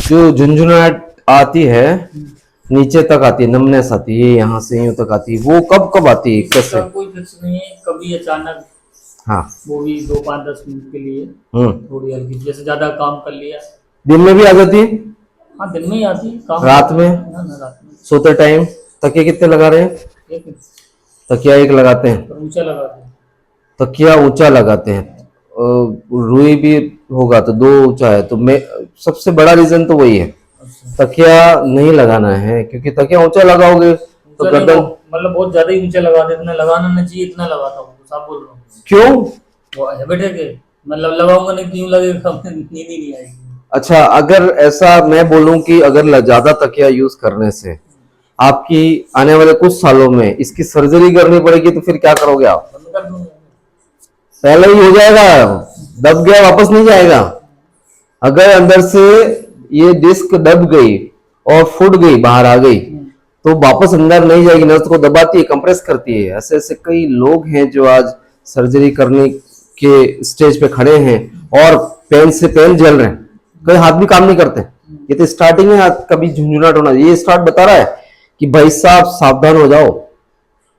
जो झुंझुनाहट आती है, नीचे तक आती है, नमनेस आती है, यहाँ से यूं तक आती है, वो कब कब आती है कैसे? इसका कोई फिक्स नहीं है, कभी अचानक, हाँ। वो भी 2 5 10 मिनट के लिए हम्म। थोड़ी हल्की, जैसे ज्यादा काम कर लिया। दिन में भी आ जाती है? हाँ, दिन में ही आती है, काम रात करते में? हैं ना, ना रात में। सोते टाइम? तकिया कितने लगा रहे हैं? ठीक है, तकिया एक लगाते हैं। पर ऊंचा लगाते हैं। तकिया ऊंचा लगाते हैं। रुई भी होगा तो दो ऊंचा है, तो मैं सबसे बड़ा रीजन तो वही है, अच्छा, तकिया नहीं लगाना है, क्योंकि तकिया ऊंचा लगाओगे तो ऊंचा नहीं, गर्दन। मतलब बहुत ज्यादा ही ऊंचा लगा देते, इतना लगाना नहीं चाहिए, इतना लगाता हूँ, साफ बोल रहा हूँ। क्यों? वो हैबिट है कि मतलब लगाऊंगा नहीं, क्यों लगेगा, नींद ही नहीं आएगी। अच्छा, अगर ऐसा मैं बोलूं कि अगर ज्यादा तकिया यूज करने से आपकी आने वाले कुछ सालों में इसकी सर्जरी करनी पड़ेगी, तो फिर क्या करोगे आप? बंद कर दूंगा। पहले ही हो जाएगा, दब गया वापस नहीं जाएगा। अगर अंदर से ये डिस्क दब गई और फूट गई, बाहर आ गई, तो वापस अंदर नहीं जाएगी, नस को दबाती है, कंप्रेस करती है। ऐसे ऐसे कई लोग हैं जो आज सर्जरी करने के स्टेज पे खड़े हैं और पेन से पेन झेल रहे हैं, कई हाथ भी काम नहीं करते। ये तो स्टार्टिंग है, कभी झुंझुनाट होना, ये स्टार्ट बता रहा है कि भाई साहब सावधान हो जाओ,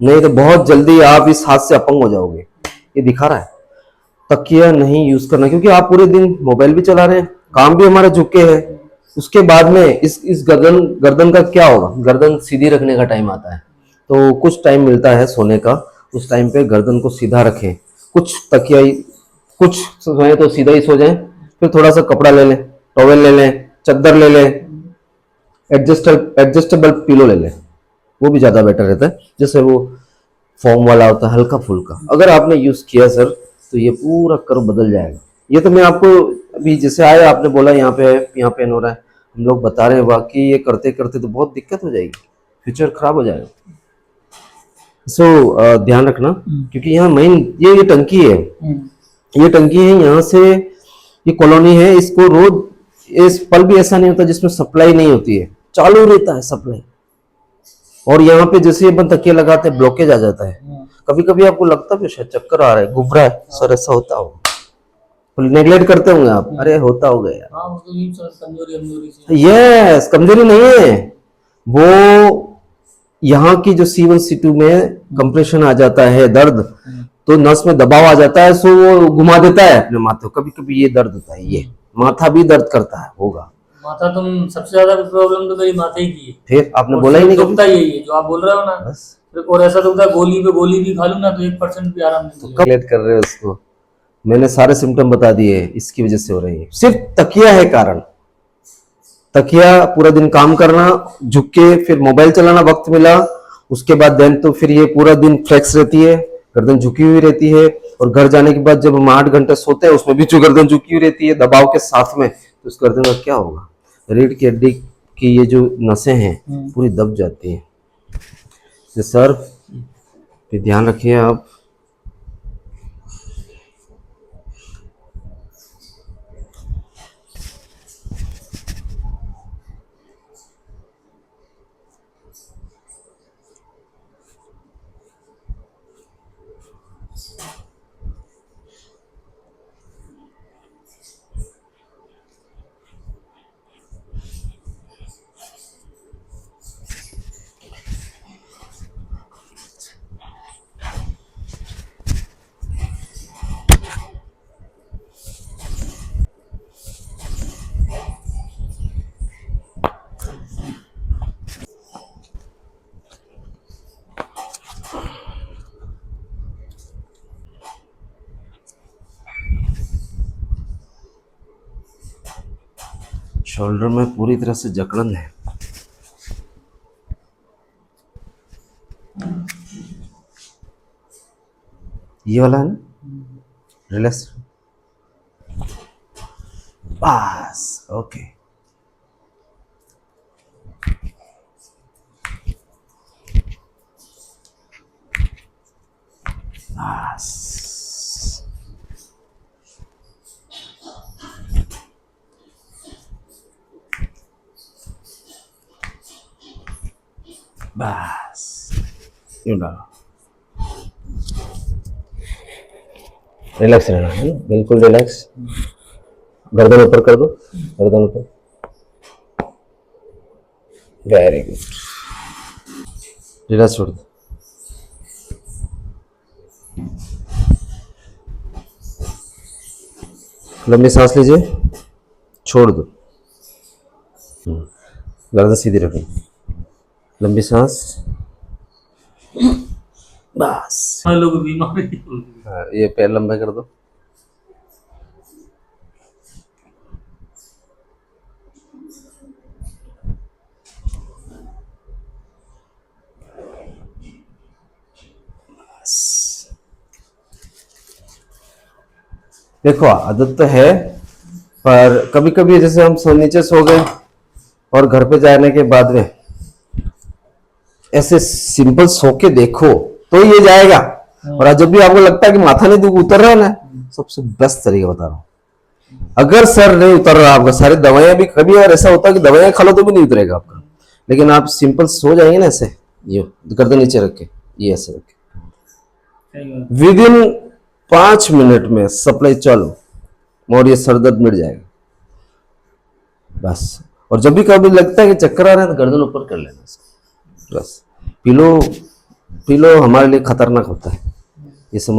नहीं तो बहुत जल्दी आप इस हाथ से अपंग हो जाओगे। ये दिखा रहा है। तकिया नहीं यूज करना, क्योंकि आप पूरे दिन मोबाइल भी चला रहे हैं, काम भी हमारा झुके है। उसके बाद में इस गर्दन गर्दन का क्या होगा? गर्दन सीधी रखने का टाइम आता है, तो कुछ टाइम मिलता है सोने का, उस टाइम पे गर्दन को सीधा रखें। कुछ तकिया, कुछ सोए तो सीधा ही सो जाएं, फिर थोड़ा सा कपड़ा ले लें, टॉवेल ले लें, चादर ले लें, एडजस्टेबल पिलो ले लें, वो भी ज्यादा बेटर रहता है। जैसे वो फॉर्म वाला होता है, हल्का फुल्का, अगर आपने यूज किया सर, तो ये पूरा कर्व बदल जाएगा। ये तो मैं आपको अभी जैसे आए आपने बोला यहाँ पे है, यहाँ पेन हो रहा है, हम लोग बता रहे हैं, बाकी ये करते करते तो बहुत दिक्कत हो जाएगी, फ्यूचर खराब हो जाएगा। ध्यान रखना, क्योंकि यहाँ मेन ये टंकी है, ये टंकी है, यहाँ से ये कॉलोनी है, इसको रोज इस पल भी ऐसा नहीं होता जिसमें सप्लाई नहीं होती है, चालू रहता है सप्लाई। और यहाँ पे जैसे अपन तकिया लगाते हैं, ब्लॉकेज आ जाता है। कभी कभी आपको लगता है शायद चक्कर आ रहा है, घुम रहा है, सर ऐसा होता हो, नेग्लेक्ट करते होंगे आप, अरे होता होगा यार। हाँ, वो तो ये कमजोरी से। यस, कमजोरी नहीं है वो, यहाँ की जो C1 C2 में कंप्रेशन आ जाता है, दर्द, तो नस में दबाव आ जाता है, सो वो घुमा देता है अपने माथे को। कभी कभी ये दर्द होता है, ये माथा भी दर्द करता है, होगा माथा, तुम सबसे ज्यादा प्रॉब्लम तो मेरी माथे ही की है। फिर आपने बोला ही नहीं दुखता यही है जो आप बोल रहे हो ना, बस और ऐसा दुखता है, गोली पे गोली भी खा लूं ना तो 1% भी आराम नहीं मिलेगा। कैलकुलेट कर रहे हो उसको, मैंने सारे सिम्टम बता दिए, इसकी वजह से हो रही है, सिर्फ तकिया है कारण। तकिया, पूरा दिन काम करना झुक के, फिर मोबाइल चलाना वक्त मिला, उसके बाद देन तो फिर ये पूरा दिन फ्लेक्स रहती है, गर्दन झुकी हुई रहती है, और घर जाने के बाद जब हम 8 घंटे सोते हैं उसमें भी जो गर्दन झुकी हुई रहती है दबाव के साथ में, तो उस गर्दन का क्या होगा? रीढ़ की हड्डी की ये जो नसें हैं पूरी दब जाती हैं। तो सर फिर ध्यान रखिए आप। शोल्डर में पूरी तरह से जकड़न है। ये वाला है ना, रिलैक्स, बस ओके। बस बस, यूं डालो, रिलैक्स रहना है ना, बिल्कुल रिलैक्स। गर्दन ऊपर कर दो, गर्दन ऊपर, वेरी गुड। ढीला छोड़ दो। लंबी सांस लीजिए, छोड़ दो। गर्दन सीधी रखो, लंबी सांस, बस। हम लोग बीमारी होगी। हाँ, ये पैर लंबा कर दो। देखो आदत तो है, पर कभी कभी जैसे हम नीचे सो गए और घर पे जाने के बाद में ऐसे सिंपल सो के देखो तो ये जाएगा। और जब भी आपको लगता है कि माथा नहीं दुख उतर रहा है ना, सबसे बेस्ट तरीका बता रहा हूँ, अगर सर नहीं उतर रहा आपका, सारी दवाइयां भी, कभी और ऐसा होता है कि दवाइयां खा लो तो भी नहीं उतरेगा आपका, लेकिन आप सिंपल सो जाएंगे ना ऐसे, ये गर्दन नीचे रख के, ये ऐसे रख के, सही बात। विद इन 5 मिनट में सप्लाई चालू और ये सर दर्द मिट जाएगा बस। और जब भी कभी लगता है कि चक्कर आ रहा है तो गर्दन ऊपर कर लेना इसको। बस पिलो, पिलो हमारे लिए खतरनाक होता है, ये समझ